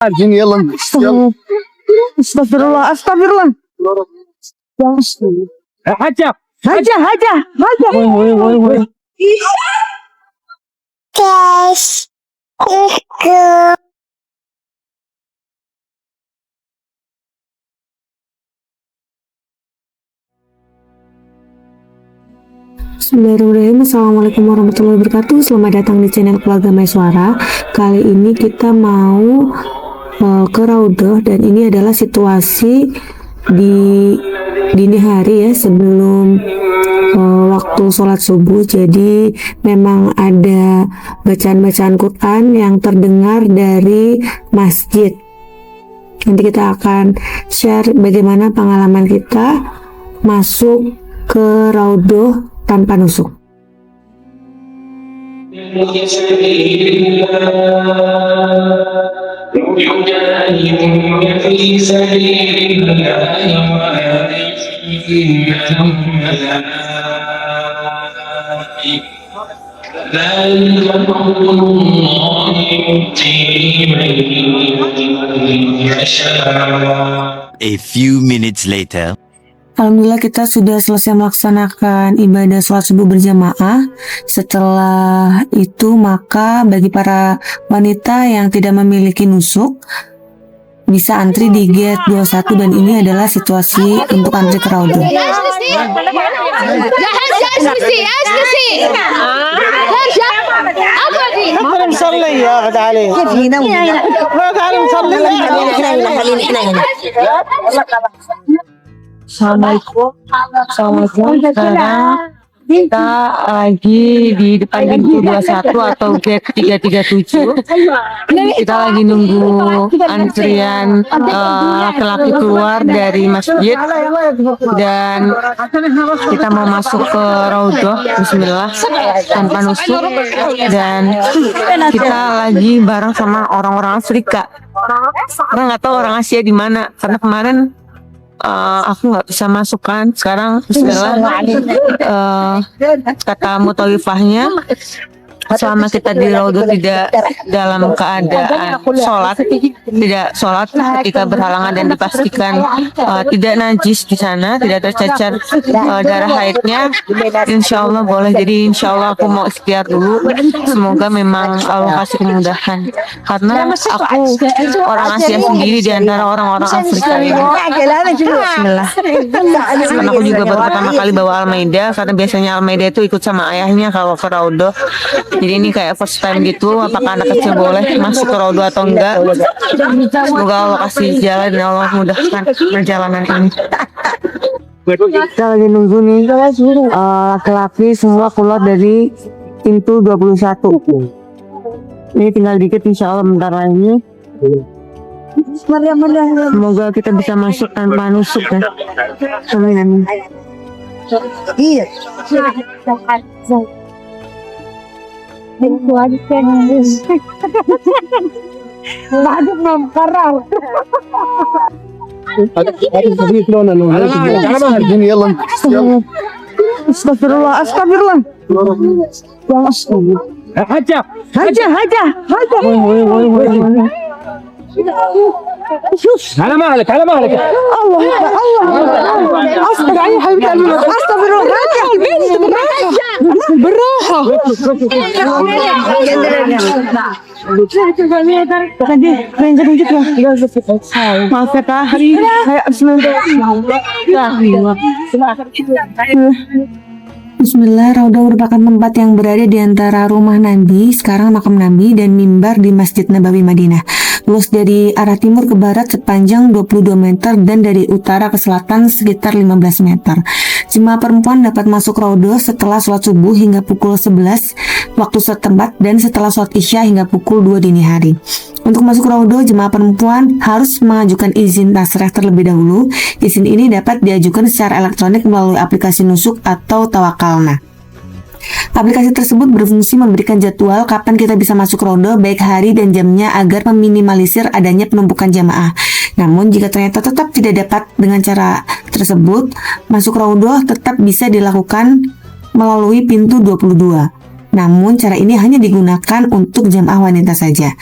عارفين يلا يلا. استغفر الله استغفر الله. حاجة هجا هجا هجا. وي Guys, let's go. Bismillahirrahmanirrahim. Assalamualaikum warahmatullahi wabarakatuh. Selamat datang di channel Keluarga Maiswara. Kali ini kita mau ke Raudhah, dan ini adalah situasi di dini hari ya, sebelum waktu sholat subuh. Jadi memang ada bacaan-bacaan Quran yang terdengar dari masjid. Nanti kita akan share bagaimana pengalaman kita masuk ke Raudhah tanpa nusuk. A few minutes later. Alhamdulillah kita sudah selesai melaksanakan ibadah sholat subuh berjamaah. Setelah itu maka bagi para wanita yang tidak memiliki nusuk bisa antri di gate 21, dan ini adalah situasi untuk antri ke Raudhah. Assalamualaikum. Sekarang kita lagi di depan pintu 21 atau gate 337. Kita lagi nunggu antrian laki-laki keluar dari masjid, dan kita mau masuk ke Raudhah. Bismillah, tanpa nusuk. Dan kita lagi bareng sama orang-orang Afrika. Karena nggak tahu orang Asia di mana, karena kemarin aku nggak bisa masuk kan. Sekarang bismillah, kata mutawifahnya, selama kita di Raudhah tidak dalam keadaan tidak sholat ketika berhalangan, dan dipastikan tidak najis di sana, tidak tercacar darah haidnya, insya Allah boleh. Jadi insya Allah aku mau ikhtiar dulu, semoga memang Allah kasih kemudahan, karena aku orang Asia sendiri di antara orang-orang Afrika ini. Bismillah. Karena aku juga baru pertama kali bawa Al-Maidah, karena biasanya Al-Maidah itu ikut sama ayahnya kalau ke Raudhah. Jadi ini kayak first time gitu. Apakah anak kecil boleh masuk ke Raudhah atau enggak? Semoga Allah kasih jalan dan Allah mudahkan perjalanan ini. Kita lagi nunggu nih laki-laki semua keluar dari pintu 21. Ini tinggal dikit, insya Allah bentar lagi. Semoga kita bisa masuk tanpa nusuk ya. Amin. Iya. عارفين يلا يلا. استغفر الله استغفر الله. حاجة هجا هجا هجا. على مهلك على مهلك. الله الله اصبر علي يا حبيبي قلبي، استغفر الله. بالراحه maaf ya kak. Kayak Bismillah, Raudhah merupakan tempat yang berada di antara rumah Nabi, sekarang makam Nabi, dan mimbar di Masjid Nabawi Madinah. Luas dari arah timur ke barat sepanjang 22 meter dan dari utara ke selatan sekitar 15 meter. Jemaah perempuan dapat masuk Raudhah setelah sholat subuh hingga pukul 11 waktu setempat, dan setelah sholat isya hingga pukul 2 dini hari. Untuk masuk Raudhah, jemaah perempuan harus mengajukan izin tasreh terlebih dahulu. Izin ini dapat diajukan secara elektronik melalui aplikasi Nusuk atau Tawakalna. Aplikasi tersebut berfungsi memberikan jadwal kapan kita bisa masuk Raudhah, baik hari dan jamnya, agar meminimalisir adanya penumpukan jamaah. Namun jika ternyata tetap tidak dapat dengan cara tersebut, masuk Raudhah tetap bisa dilakukan melalui pintu 22. Namun cara ini hanya digunakan untuk jemaah wanita saja.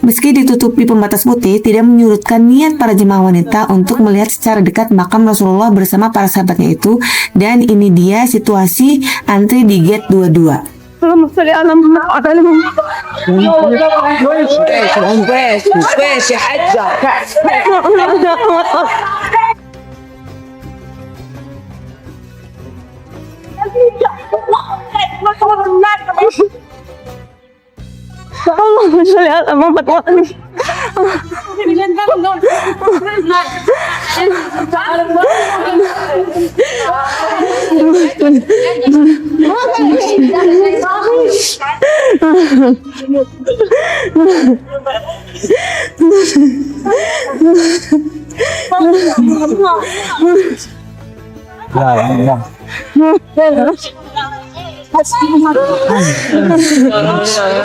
Meski ditutupi pembatas putih, tidak menyurutkan niat para jemaah wanita untuk melihat secara dekat makam Rasulullah bersama para sahabatnya itu. Dan ini dia situasi antri di gate 22. اللهم صل على محمد Wes ya Hajja. اللهم صل على محمد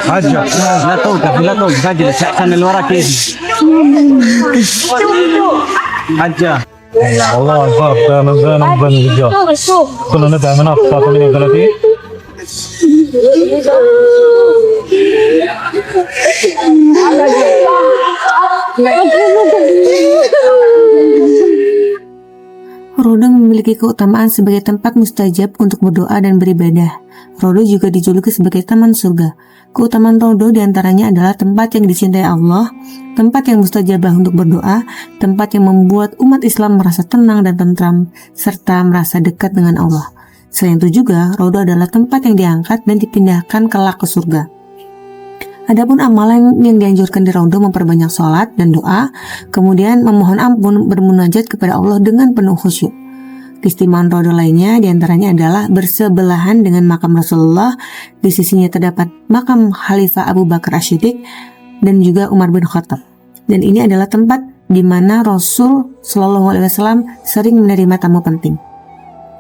حجة لا توقف لا توقف اجلس احسن اللي وراك يجي حجة والله الفرق كان بينهم وبين الرجال كنا ندعم من اقصى 38 Rodo memiliki keutamaan sebagai tempat mustajab untuk berdoa dan beribadah. Rodo juga dijuluki sebagai taman surga. Keutamaan Rodo diantaranya adalah tempat yang dicintai Allah, tempat yang mustajabah untuk berdoa, tempat yang membuat umat Islam merasa tenang dan tentram, serta merasa dekat dengan Allah. Selain itu juga, Rodo adalah tempat yang diangkat dan dipindahkan kelak ke surga. Adapun amalan yang dianjurkan di Rodo memperbanyak sholat dan doa, kemudian memohon ampun bermunajat kepada Allah dengan penuh khusyuk. Keistimewaan Rodo lainnya diantaranya adalah bersebelahan dengan makam Rasulullah. Di sisinya terdapat makam Khalifah Abu Bakar As-Siddiq dan juga Umar bin Khattab. Dan ini adalah tempat di mana Rasul Shallallahu Alaihi Wasallam sering menerima tamu penting.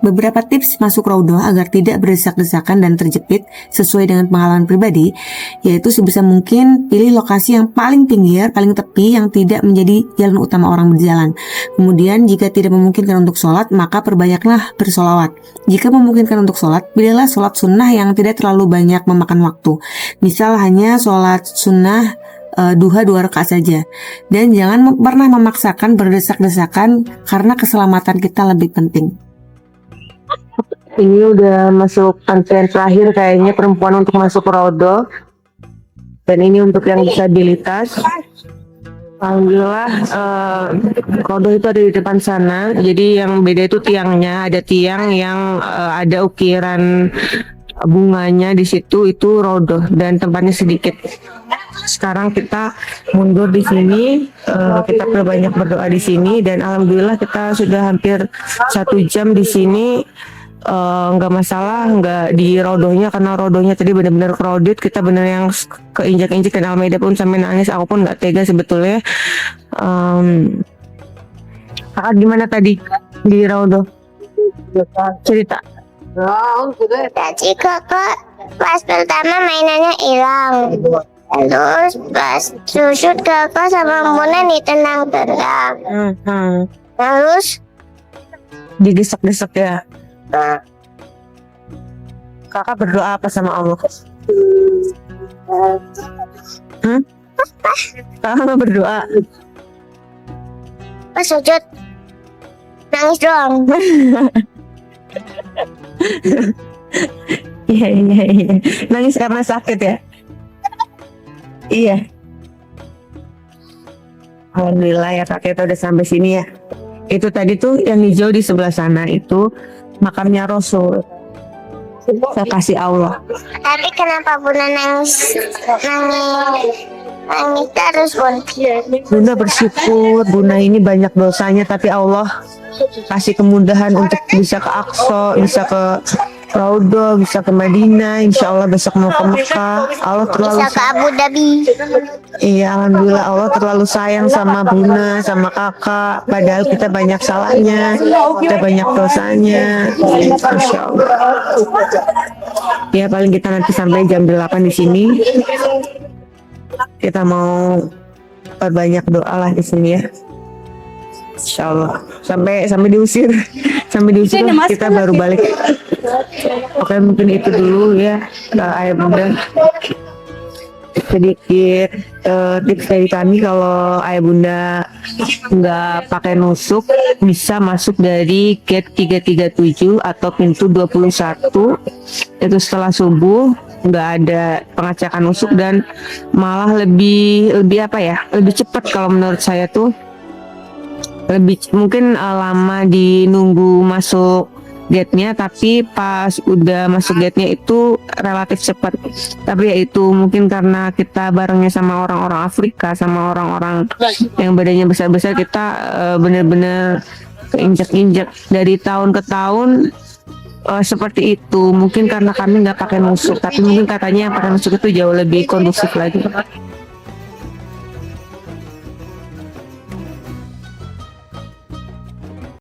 Beberapa tips masuk Rodo agar tidak berdesak-desakan dan terjepit sesuai dengan pengalaman pribadi, yaitu sebisa mungkin pilih lokasi yang paling pinggir, paling tepi yang tidak menjadi jalan utama orang berjalan. Kemudian jika tidak memungkinkan untuk sholat, maka perbanyaklah bersolawat. Jika memungkinkan untuk sholat, pilihlah sholat sunnah yang tidak terlalu banyak memakan waktu. Misal hanya sholat sunnah duha 2 rakaat saja. Dan jangan pernah memaksakan berdesak-desakan karena keselamatan kita lebih penting. Ini udah masuk antrian terakhir kayaknya perempuan untuk masuk Rodo. Dan ini untuk yang disabilitas. Alhamdulillah Rodo itu ada di depan sana. Jadi yang beda itu tiangnya. Ada tiang yang ada ukiran bunganya di situ, itu Rodo dan tempatnya sedikit. Sekarang kita mundur di sini, kita perbanyak berdoa di sini dan alhamdulillah kita sudah hampir 1 jam di sini. Nggak masalah, nggak di Rodonya karena Rodonya tadi benar-benar crowded. Kita benar yang keinjak-injak dan Almeida pun sampai nangis. Aku pun nggak tega sebetulnya. Kakak gimana tadi di Rodo? Cerita. Tadi kakak pas pertama mainannya hilang. Terus pas susut kakak sama Muna ditendang-tendang. Terus Digesek-gesek ya. Kakak berdoa apa sama Allah? Kakak berdoa. pas sujud nangis doang. Iya. Nangis karena sakit ya? Iya. Alhamdulillah ya Kak, kita udah sampai sini ya. Itu tadi tuh yang hijau di sebelah sana itu makamnya Rasul. Saya kasih Allah. Tapi kenapa Bunda nangis terus Bun? Bunda bersyukur, Bunda ini banyak dosanya tapi Allah kasih kemudahan untuk bisa ke Aqsa, bisa ke Raudhah, bisa ke Madinah, insya Allah besok mau ke Mekah. Allah terlalu Bisa ke Abu Dhabi. Iya, alhamdulillah Allah terlalu sayang sama Bunda, sama kakak. Padahal kita banyak salahnya, kita banyak dosanya. Masya Allah. Ya paling kita nanti sampai jam 8 di sini. Kita mau perbanyak doa lah di sini ya. Insya Allah sampai diusir, kita baru balik. Oke, mungkin itu dulu ya, ayah bunda. Sedikit tips dari kami, kalau ayah bunda nggak pakai nusuk bisa masuk dari gate 337 atau pintu 21 itu setelah subuh, nggak ada pengecekan nusuk dan malah lebih apa ya, lebih cepat kalau menurut saya tuh, lebih mungkin lama di nunggu masuk gate-nya, tapi pas udah masuk gate-nya itu relatif cepat. Tapi ya itu mungkin karena kita barengnya sama orang-orang Afrika, sama orang-orang yang badannya besar-besar, kita bener-bener keinjak-injak dari tahun ke tahun seperti itu. Mungkin karena kami nggak pakai nusuk, tapi mungkin katanya yang pakai nusuk itu jauh lebih kondusif lagi.